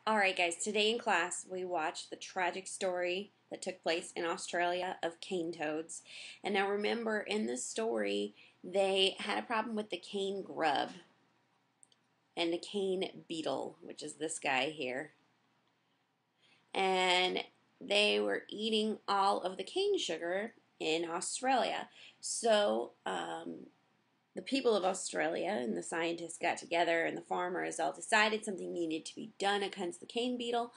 All right, guys, today in class we watched the tragic story that took place in Australia of cane toads. And now remember, in this story, they had a problem with the cane grub and the cane beetle, which is this guy here. And they were eating all of the cane sugar in Australia. So, the people of Australia and the scientists got together, and the farmers all decided something needed to be done against the cane beetle.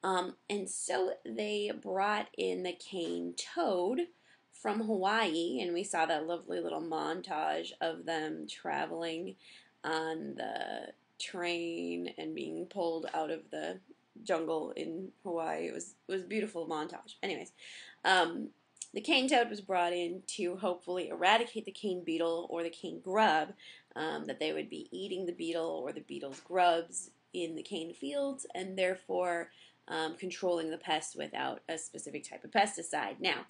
And so they brought in the cane toad from Hawaii, and we saw that lovely little montage of them traveling on the train and being pulled out of the jungle in Hawaii. It was a beautiful montage. Anyways, the cane toad was brought in to hopefully eradicate the cane beetle or the cane grub, that they would be eating the beetle or the beetle's grubs in the cane fields, and therefore controlling the pest without a specific type of pesticide. Now,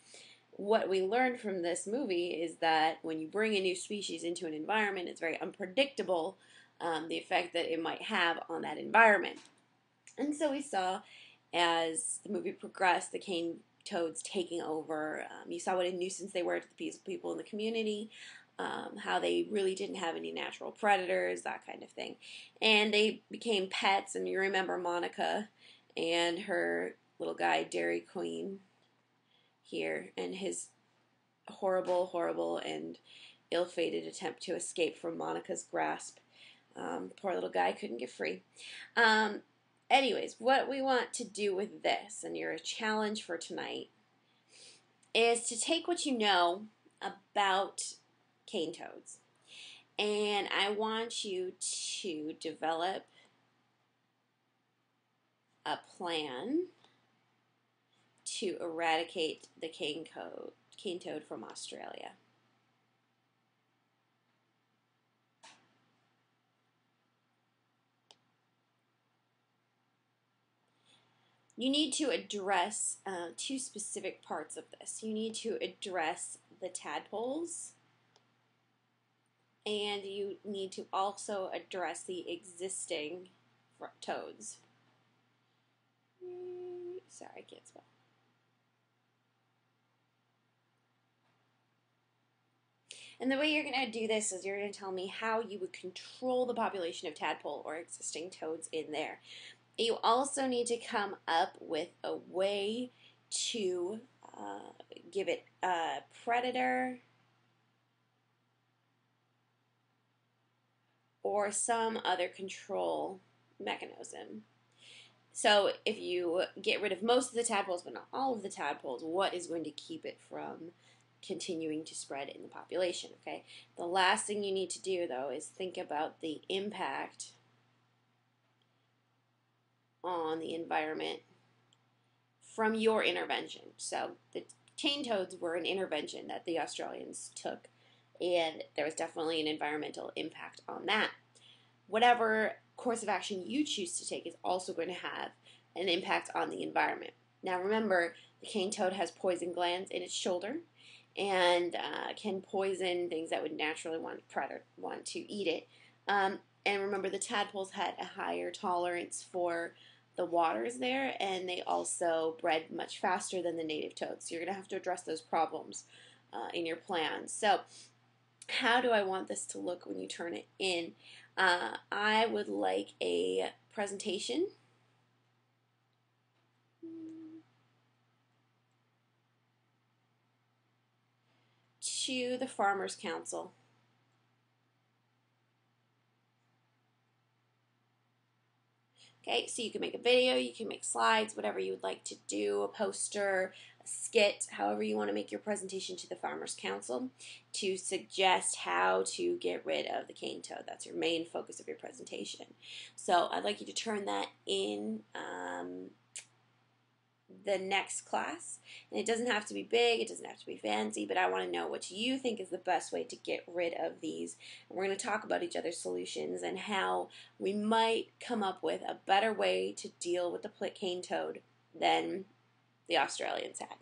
what we learned from this movie is that when you bring a new species into an environment, it's very unpredictable, the effect that it might have on that environment. And so we saw, as the movie progressed, the cane toads taking over. You saw what a nuisance they were to the people in the community, how they really didn't have any natural predators, that kind of thing. And they became pets, and you remember Monica and her little guy, Dairy Queen, here, and his horrible and ill-fated attempt to escape from Monica's grasp. Poor little guy couldn't get free. Anyways, what we want to do with this, and your challenge for tonight, is to take what you know about cane toads, and I want you to develop a plan to eradicate the cane toad from Australia. You need to address two specific parts of this. You need to address the tadpoles, and you need to also address the existing toads. Sorry, I can't spell. And the way you're going to do this is you're going to tell me how you would control the population of tadpole or existing toads in there. You also need to come up with a way to give it a predator or some other control mechanism. So if you get rid of most of the tadpoles but not all of the tadpoles, what is going to keep it from continuing to spread in the population? Okay. The last thing you need to do, though, is think about the impact on the environment from your intervention. So the cane toads were an intervention that the Australians took, and there was definitely an environmental impact on that. Whatever course of action you choose to take is also going to have an impact on the environment. Now remember, the cane toad has poison glands in its shoulder and can poison things that would naturally want to eat it. And remember, the tadpoles had a higher tolerance for the waters there, and they also bred much faster than the native toads. So you're going to have to address those problems in your plans. So how do I want this to look when you turn it in? I would like a presentation to the Farmers Council. Okay, so you can make a video, you can make slides, whatever you would like to do, a poster, a skit, however you want to make your presentation to the Farmers Council to suggest how to get rid of the cane toad. That's your main focus of your presentation. So I'd like you to turn that in the next class. And it doesn't have to be big, it doesn't have to be fancy, but I want to know what you think is the best way to get rid of these. And we're going to talk about each other's solutions and how we might come up with a better way to deal with the cane toad than the Australians had.